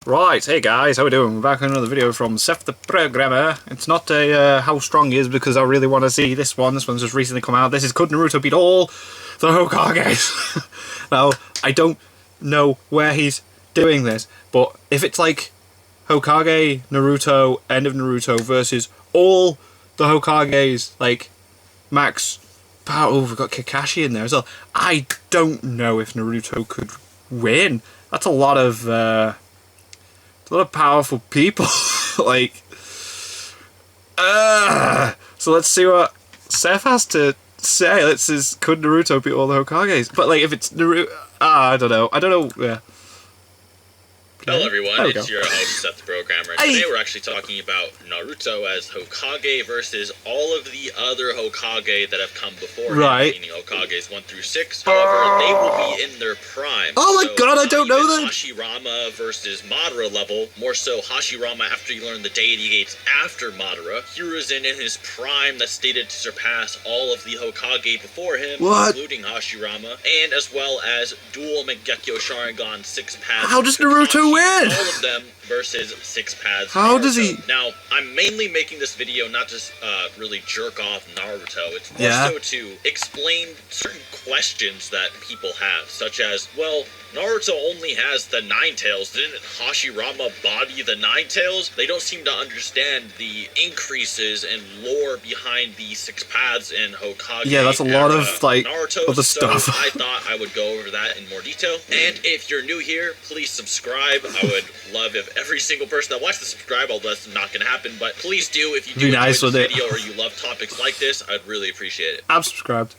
Right, hey guys, how we doing? We're back on another video from Seth the Programmer. It's not a how strong he is because I really want to see this one. This one's just recently come out. This is Could Naruto beat all the Hokages? Now, I don't know where he's doing this, but if it's like Hokage, Naruto, End of Naruto versus all the Hokages, like max power. Oh, we've got Kakashi in there as well. I don't know if Naruto could win. That's a lot of powerful people. Like, so let's see what Seth has to say. Could Naruto beat all the Hokages? But like, if it's Naruto, I don't know. Yeah. Hello everyone, it's your host Seth the Programmer, and today we're actually talking about Naruto as Hokage versus all of the other Hokage that have come before him, meaning Hokages 1 through 6. However, they will be in their prime. Oh my god, I don't know that! Hashirama versus Madara level, more so Hashirama after you learn the deity gates after Madara. Hiruzen in his prime that's stated to surpass all of the Hokage before him, including Hashirama, and as well as dual Mangekyo Sharingan 6 paths. How does Naruto win? All of them versus 6 paths. How does he? Now, I'm mainly making this video not just really jerk off Naruto. It's more so to explain certain questions that people have, such as, well, Naruto only has the 9 tails. Didn't Hashirama body the 9 tails? They don't seem to understand the increases and lore behind the 6 paths in Hokage. Yeah, that's a lot of like Naruto, other stuff. So I thought I would go over that in more detail. And if you're new here, please subscribe. I would love if every single person that watched the subscribe, although that's not going to happen, but please do if you do enjoy this video or you love topics like this. I'd really appreciate it. I'm subscribed.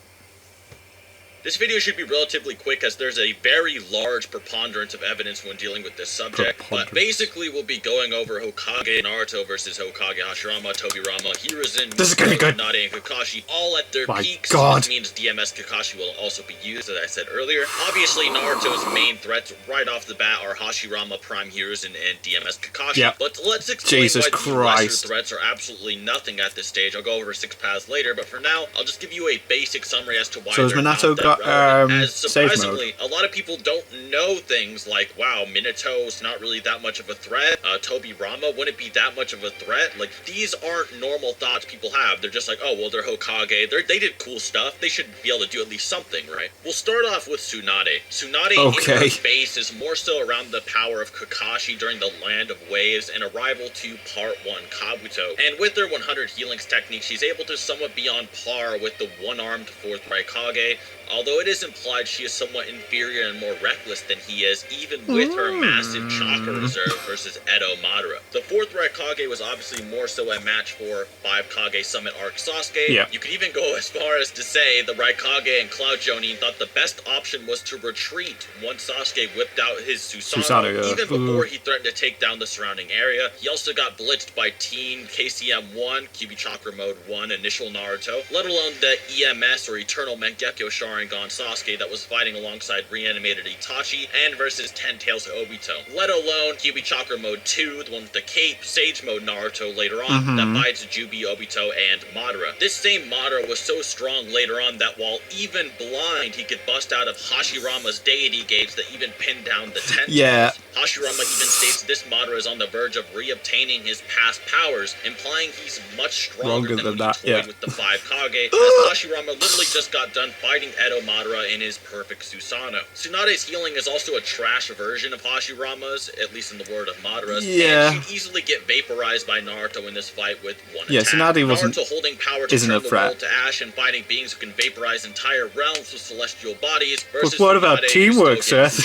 This video should be relatively quick as there's a very large preponderance of evidence when dealing with this subject, but basically we'll be going over Hokage Naruto versus Hokage Hashirama, Tobirama, Hiruzen, Tsunade, and Kakashi, all at their peaks. This means DMS Kakashi will also be used, as I said earlier. Obviously, Naruto's main threats right off the bat are Hashirama, Prime Hiruzen, and DMS Kakashi, but let's explain why the lesser threats are absolutely nothing at this stage. I'll go over 6 paths later, but for now, I'll just give you a basic summary as to why they're Minato not as surprisingly, a lot of people don't know things like, wow, Minato's not really that much of a threat. Tobirama wouldn't be that much of a threat. Like, these aren't normal thoughts people have. They're just like, oh, well, they're Hokage. They did cool stuff. They should be able to do at least something, right? We'll start off with Tsunade. Tsunade in her base is more so around the power of Kakashi during the Land of Waves and a rival to Part 1 Kabuto. And with her 100 healings technique, she's able to somewhat be on par with the one-armed 4th Raikage, although it is implied she is somewhat inferior and more reckless than he is, even with her massive chakra reserve versus Edo Madara. The 4th Raikage was obviously more so a match for 5 Kage Summit Arc Sasuke. You could even go as far as to say the Raikage and Cloud Jonin thought the best option was to retreat once Sasuke whipped out his Susanoo, even before he threatened to take down the surrounding area. He also got blitzed by Teen KCM-1, Kyuubi Chakra Mode 1, Initial Naruto, let alone the EMS or Eternal Mangekyo Sharingan Sasuke that was fighting alongside reanimated Itachi and versus 10 Tails Obito, let alone Kyuubi Chakra Mode 2, the one with the cape, Sage Mode Naruto later on, that fights Jubi, Obito, and Madara. This same Madara was so strong later on that while even blind, he could bust out of Hashirama's deity gates that even pinned down the 10 Tails. Hashirama even states this Madara is on the verge of reobtaining his past powers, implying he's much stronger than when he toyed with the 5 Kage, as Hashirama literally just got done fighting Edo Madara in his perfect Susanoo. Tsunade's healing is also a trash version of Hashirama's, at least in the word of Madara's, and she'd easily get vaporized by Naruto in this fight with one attack. Naruto holding power to turn the world to ash and fighting beings who can vaporize entire realms with celestial bodies, versus what about teamwork, Seth?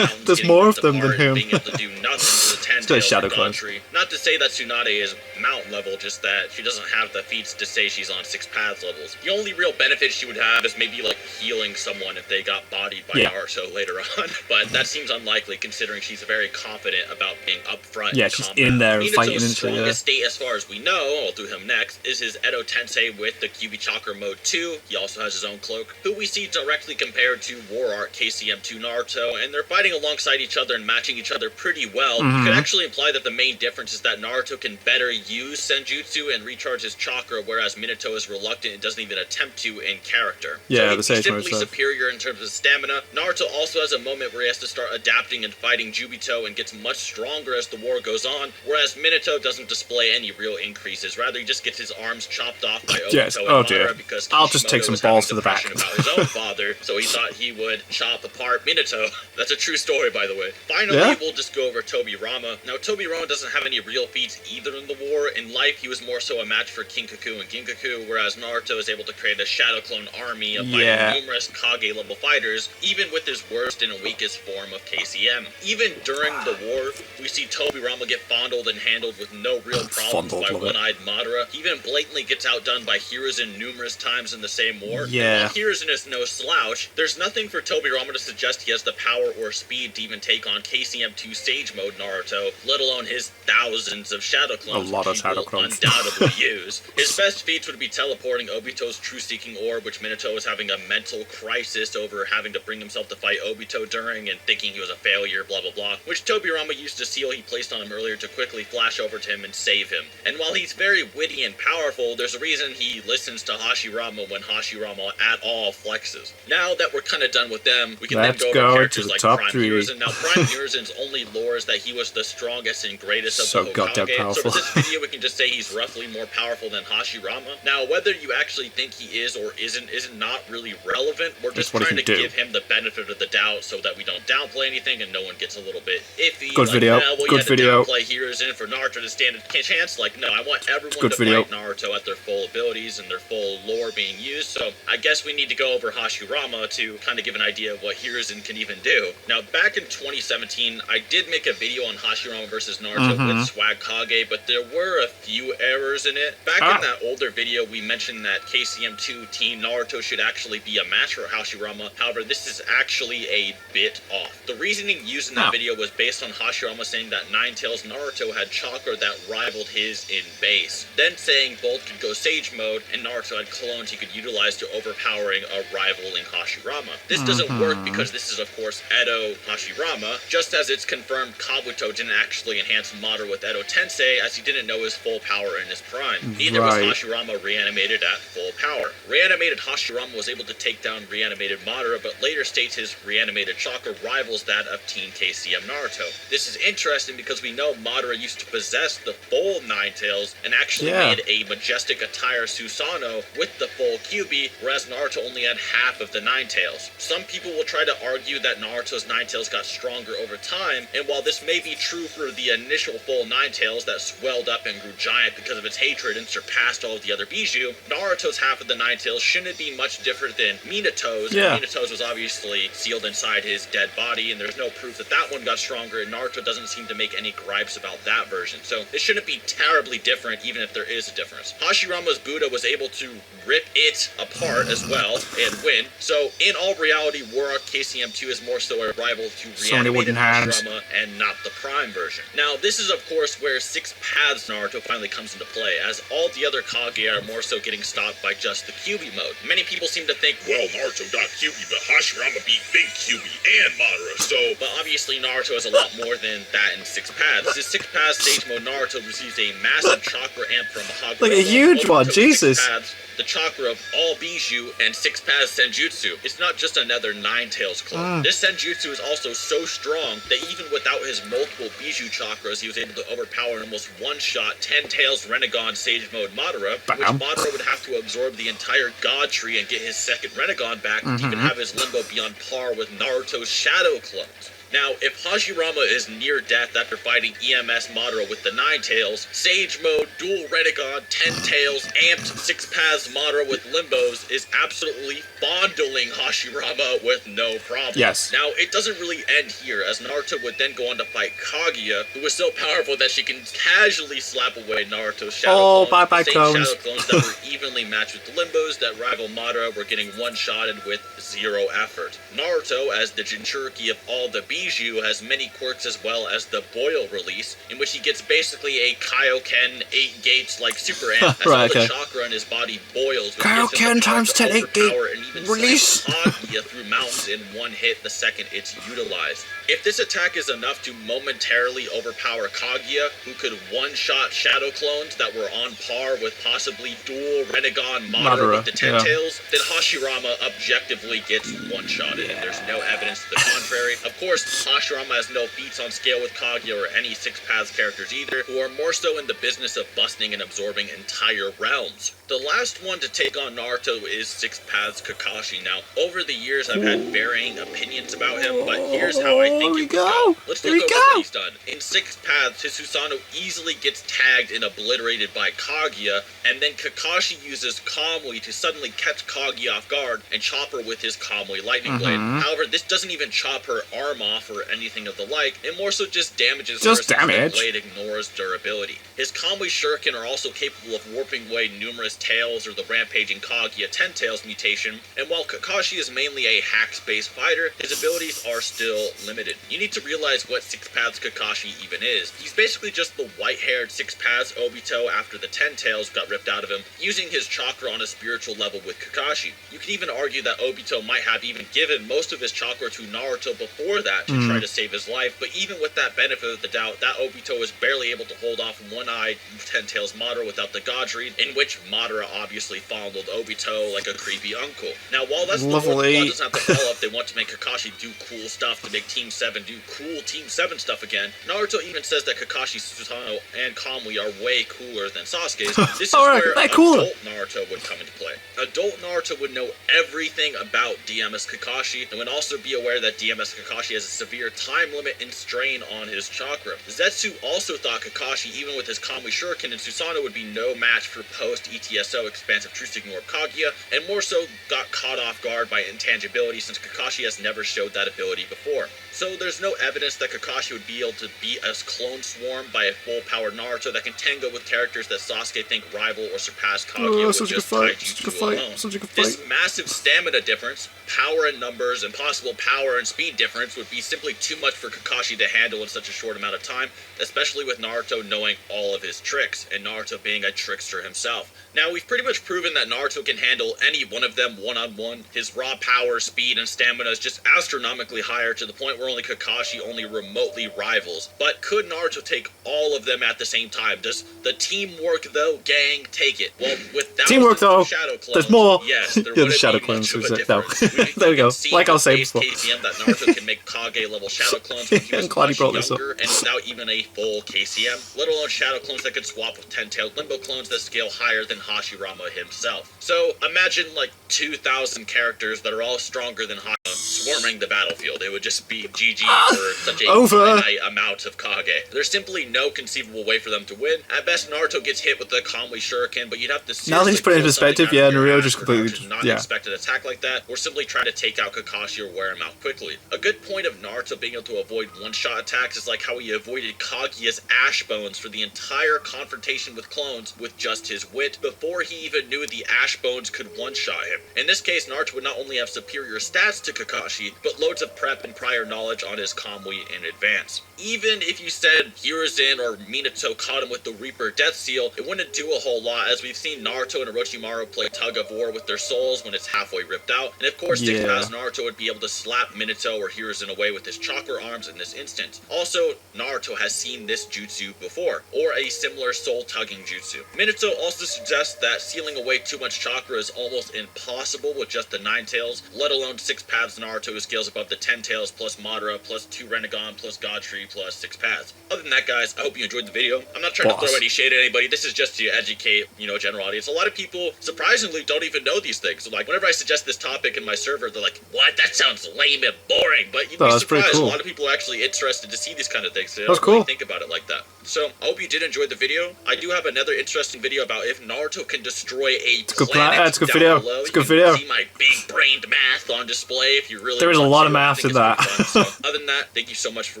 There's more of them than him. Being able to do nothing to the 10 tails of Gantry. Not to say that Tsunade is mountain level, just that she doesn't have the feats to say she's on 6 paths levels. The only real benefit she would have is maybe like healing someone if they got bodied by Naruto later on, but that seems unlikely considering she's very confident about being upfront. She's in there and fighting into strongest state as far as we know, I'll do him next, is his Edo Tensei with the Kyuubi Chakra Mode 2. He also has his own cloak, who we see directly compared to War Art KCM2 Naruto, and they're fighting alongside each other and matching each other pretty well. You could actually imply that the main difference is that Naruto can better use Senjutsu and recharge his chakra, whereas Minato is reluctant and doesn't even attempt to in character. Yeah, so the Sage he's Mode simply stuff. superior in terms of stamina. Naruto also has a moment where he has to start adapting and fighting Jubito and gets much stronger as the war goes on, whereas Minato doesn't display any real increases. Rather, he just gets his arms chopped off by Obito Yes. and Oh, Madara dear. because I'll just take Kishimoto some was balls having to the back. depression about his own father, so he thought he would chop apart Minato. That's a true story, by the way. Finally, Yeah? we'll just go over Tobirama. Now, Tobirama doesn't have any real feats either in the war. In life, he was more so a match for Kinkaku and Ginkaku, whereas Naruto is able to create a Shadow Clone army of fighting numerous Kage-level fighters, even with his worst and weakest form of KCM. Even during the war, we see Tobirama get fondled and handled with no real problems by one-eyed Madara. He even blatantly gets outdone by Hiruzen numerous times in the same war. Yeah. And while Hiruzen is no slouch, there's nothing for Tobirama to suggest he has the power or speed to even take on KCM2 Sage Mode Naruto, let alone his thousands of Shadow Clones, A lot of which he Shadow will Clones. undoubtedly use. His best feats would be teleporting Obito's True-Seeking Orb, which Minato was having a mental crisis over having to bring himself to fight Obito during and thinking he was a failure, blah blah blah, which Tobirama used a seal he placed on him earlier to quickly flash over to him and save him. And while he's very witty and powerful, there's a reason he listens to Hashirama when Hashirama at all flexes. Now that we're kind of done with them, we can Let's then go go over to characters the like top Prime three. Hiruzen. Now, Prime Hiruzen's only lore is that he was the strongest and greatest of So the goddamn Hokage. So powerful. for this video, we can just say he's roughly more powerful than Hashirama. Now, whether you actually think he is or isn't not really relevant. We're just what he trying to can do. give him the benefit of the doubt so that we don't downplay anything and no one gets a little bit iffy. Good like, video. Well, you Good had to video. downplay Hiruzen for Naruto to stand a chance. Like, no, I want everyone Good to video. fight Naruto at their full abilities and their full lore being used. So I guess we need to go over Hashirama to kind of give an idea of what Hiruzen can even do. Now, back in 2017, I did make a video on Hashirama versus Naruto with Swag Kage, but there were a few errors in it. Back in that older video, we mentioned that KCM2 Team Naruto should actually be a match for Hashirama. However, this is actually a bit off. The reasoning used in that video was based on Hashirama saying that Ninetales Naruto had chakra that rivaled his in base, then saying both could go Sage Mode and Naruto had clones he could utilize to overpowering a rivaling Hashirama. This doesn't work because this is of course Edo Hashirama, just as it's confirmed Kabuto didn't actually enhance Madara with Edo Tensei as he didn't know his full power in his prime. Neither was Hashirama reanimated at full power. Reanimated Hashirama was able to take down reanimated Madara, but later states his reanimated chakra rivals that of Teen KCM Naruto. This is interesting because we know Madara used to possess the full Ninetales and actually made a majestic attire Susanoo with the full Kyuubi, whereas Naruto only had half of the Ninetales. Some people will try to argue that Naruto's Ninetales got stronger over time, and while this may be true for the initial full Ninetales that swelled up and grew giant because of its hatred and surpassed all of the other Bijou, Naruto's half of the Ninetales shouldn't be much different than Minato's. Minato's was obviously sealed inside his dead body, and there's no proof that that one got stronger, and Naruto doesn't seem to make any gripes about that version. So it shouldn't be terribly different, even if there is a difference. Hashirama's Buddha was able to rip it apart as well and win. So in all reality, Warrock KCM2 is more so a rival to reanimated Hashirama and not the Prime version. Now, this is of course where Six Paths Naruto finally comes into play, as all the other Kage are more so getting stopped by just the Kyuubi mode. Many people seem to think, well, Naruto got Kyuubi, but Hashirama beat Big Kyuubi and Madara, so... But obviously Naruto has a lot more than that in Six Paths. His Six Paths Sage Mode Naruto receives a massive chakra amp from Hagoromo. Like a huge one, Jesus! Six Paths, the chakra of all Bijou, and Six Paths Senjutsu. It's not just another Ninetales clone. This Senjutsu is also so strong that even without his multiple Bijou chakras, he was able to overpower and almost one-shot 10 Tails Renegon Sage Mode Madara, which Madara would have to absorb the entire God Tree and get his second Renegon back to even have his Limbo be on par with Naruto's Shadow clones. Now, if Hashirama is near death after fighting EMS Madara with the Ninetales, Sage Mode, Dual Renegon, 10 Tails, Amped, Six Paths Madara with Limbos is absolutely fondling Hashirama with no problem. Yes. Now, it doesn't really end here, as Naruto would then go on to fight Kaguya, who was so powerful that she can casually slap away Naruto's Shadow clones. Bye-bye, Same clones. Shadow clones that were evenly matched with the Limbos that rival Madara were getting one-shotted with zero effort. Naruto, as the Jinchuriki of all the Biju has many quirks as well as the Boil release, in which he gets basically a Kaioken 8 gates like Super Ant, as all the chakra in his body boils, which gives him the power to overpower and even slam Kaguya through mountains in one hit the second it's utilized. If this attack is enough to momentarily overpower Kaguya, who could one-shot Shadow Clones that were on par with possibly dual Renegon Madara with the Ten Tails, then Hashirama objectively gets one-shotted, and there's no evidence to the contrary. Of course, Hashirama has no feats on scale with Kaguya or any Six Paths characters either, who are more so in the business of busting and absorbing entire realms. The last one to take on Naruto is Six Paths Kakashi. Now, over the years, I've had varying opinions about him, but here's how I think it would go. Let's look over what he's done. In Six Paths, his Susanoo easily gets tagged and obliterated by Kaguya, and then Kakashi uses Kamui to suddenly catch Kaguya off guard and chop her with his Kamui Lightning Blade. However, this doesn't even chop her arm off or anything of the like, it more so just damages her since the blade ignores durability. His Kamui Shuriken are also capable of warping away numerous tails or the rampaging Kaguya Ten Tails mutation, and while Kakashi is mainly a hacks-based fighter, his abilities are still limited. You need to realize what Six Paths Kakashi even is. He's basically just the white-haired Six Paths Obito after the Ten Tails got ripped out of him, using his chakra on a spiritual level with Kakashi. You can even argue that Obito might have even given most of his chakra to Naruto before that to try to save his life, but even with that benefit of the doubt, that Obito is barely able to hold off one-eyed Ten Tails Madara without the God's Read, in which Madara obviously fondled Obito like a creepy uncle. Now, while that's the plot doesn't have to follow up, they want to make Kakashi do cool stuff to make Team 7 do cool Team 7 stuff again. Naruto even says that Kakashi, Susanoo, and Kamui are way cooler than Sasuke's. This is where adult Naruto would come into play. Adult Naruto would know everything about DMS Kakashi, and would also be aware that DMS Kakashi has a severe time limit and strain on his chakra. Zetsu also thought Kakashi, even with his Kamui Shuriken and Susanoo, would be no match for post-ETSO expansive Truth Ignore Kaguya, and more so got caught off guard by intangibility since Kakashi has never showed that ability before. So there's no evidence that Kakashi would be able to beat a clone swarm by a full-powered Naruto that can tango with characters that Sasuke think rival or surpass Kaguya with just Taijutsu alone. This massive stamina difference, power in numbers, and possible power and speed difference would be simply too much for Kakashi to handle in such a short amount of time, especially with Naruto knowing all of his tricks, and Naruto being a trickster himself. Now, we've pretty much proven that Naruto can handle any one of them one-on-one. His raw power, speed, and stamina is just astronomically higher to the point where only Kakashi only remotely rivals. But could Naruto take all of them at the same time? Does the teamwork, though, gang, take it? Well, with thousands of Shadow Clones, there's more. Yes, there wouldn't Shadow be Clones, much of a difference. There we go. Like I was saying before. KCM that Naruto can make Kage-level Shadow Clones when he was much younger and without even a full KCM, let alone Shadow Clones that could swap with 10-tailed Limbo Clones that scale higher than Hashirama himself. So imagine like 2,000 characters that are all stronger than Hashirama swarming the battlefield. It would just be GG for such a finite amount of Kage. There's simply no conceivable way for them to win. At best, Naruto gets hit with the Kamui Shuriken, but you'd have to now that he's put it in perspective, yeah, Naruto just completely not expect an attack like that, or simply try to take out Kakashi or wear him out quickly. A good point of Naruto being able to avoid one-shot attacks is like how he avoided Kaguya's Ash Bones for the entire confrontation with clones with just his wit before he even knew the Ash Bones could one-shot him. In this case, Naruto would not only have superior stats to Kakashi, but loads of prep and prior knowledge on his Kamui in advance. Even if you said Hiruzen or Minato caught him with the Reaper Death Seal, it wouldn't do a whole lot, as we've seen Naruto and Orochimaru play tug of war with their souls when it's halfway ripped out, and of course Six Paths Naruto would be able to slap Minato or Hiruzen away with his chakra arms in this instance. Also, Naruto has seen this jutsu before, or a similar soul-tugging jutsu. Minato also suggests that sealing away too much chakra is almost impossible with just the 9 tails, let alone Six Paths Naruto who scales above the 10 tails plus Madara plus 2 Renegon plus God Tree plus 6 Paths. Other than that, guys, I hope you enjoyed the video. I'm not trying to throw any shade at anybody. This is just to educate, general audience. A lot of people, surprisingly, don't even know these things. So, like, whenever I suggest this topic in my server, they're like, what? That sounds lame and boring. But you'd be surprised. A lot of people are actually interested to see these kind of things. They don't really think about it like that. So, I hope you did enjoy the video. I do have another interesting video about if Naruto can destroy a planet it's a good video. Below. It's a good video. See my big-brained math on display if you really There is a lot of math in that. So, other than that, thank you so much for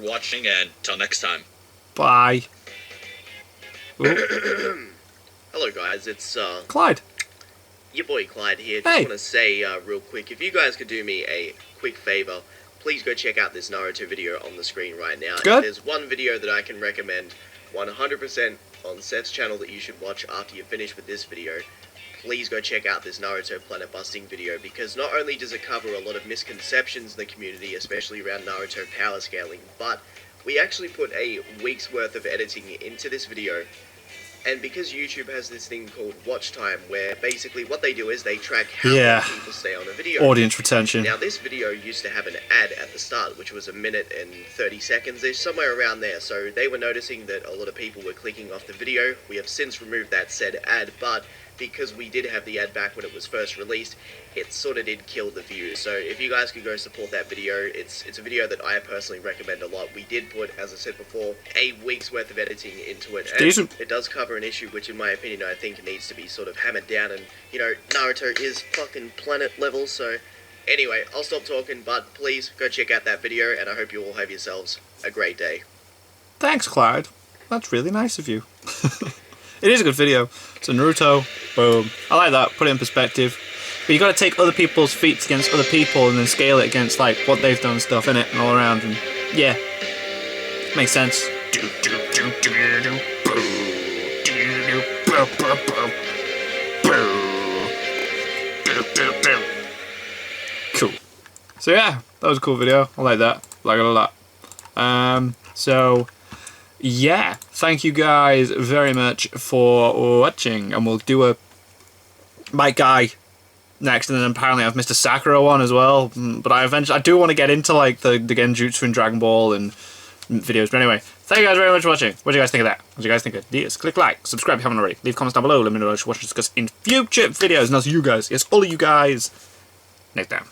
watching, and until next time. Bye. Hello guys, it's Clyde. Your boy Clyde here. Just want to say real quick, if you guys could do me a quick favor, please go check out this Naruto video on the screen right now. Good. If there's one video that I can recommend 100% on Seth's channel that you should watch after you finish with this video, please go check out this Naruto planet busting video, because not only does it cover a lot of misconceptions in the community, especially around Naruto power scaling, but we actually put a week's worth of editing into this video. And because YouTube has this thing called watch time, where basically what they do is they track how many people stay on a video. Audience retention. Now this video used to have an ad at the start, which was 1 minute and 30 seconds-ish, somewhere around there. So they were noticing that a lot of people were clicking off the video. We have since removed that said ad, but because we did have the ad back when it was first released, it sort of did kill the views. So if you guys could go support that video, it's a video that I personally recommend a lot. We did put, as I said before, a week's worth of editing into it. And it does cover an issue which, in my opinion, I think needs to be sort of hammered down. And, you know, Naruto is fucking planet level, so anyway, I'll stop talking, but please go check out that video, and I hope you all have yourselves a great day. Thanks, Clyde. That's really nice of you. It is a good video. So Naruto, boom. I like that. Put it in perspective. But you got to take other people's feats against other people and then scale it against like what they've done and stuff in it and all around. And yeah, makes sense. Cool. So yeah, that was a cool video. I like that. Like it a lot. So yeah, thank you guys very much for watching, and we'll do a Might Guy next, and then apparently I have Mr. Sakura one as well. But I do want to get into like the Genjutsu and Dragon Ball and videos. But anyway, thank you guys very much for watching. What do you guys think of that? What do you guys think of this? Click like, subscribe if you haven't already. Leave comments down below. Let me know what you should watch and discuss in future videos. And I'll see you guys, yes, all of you guys, next time.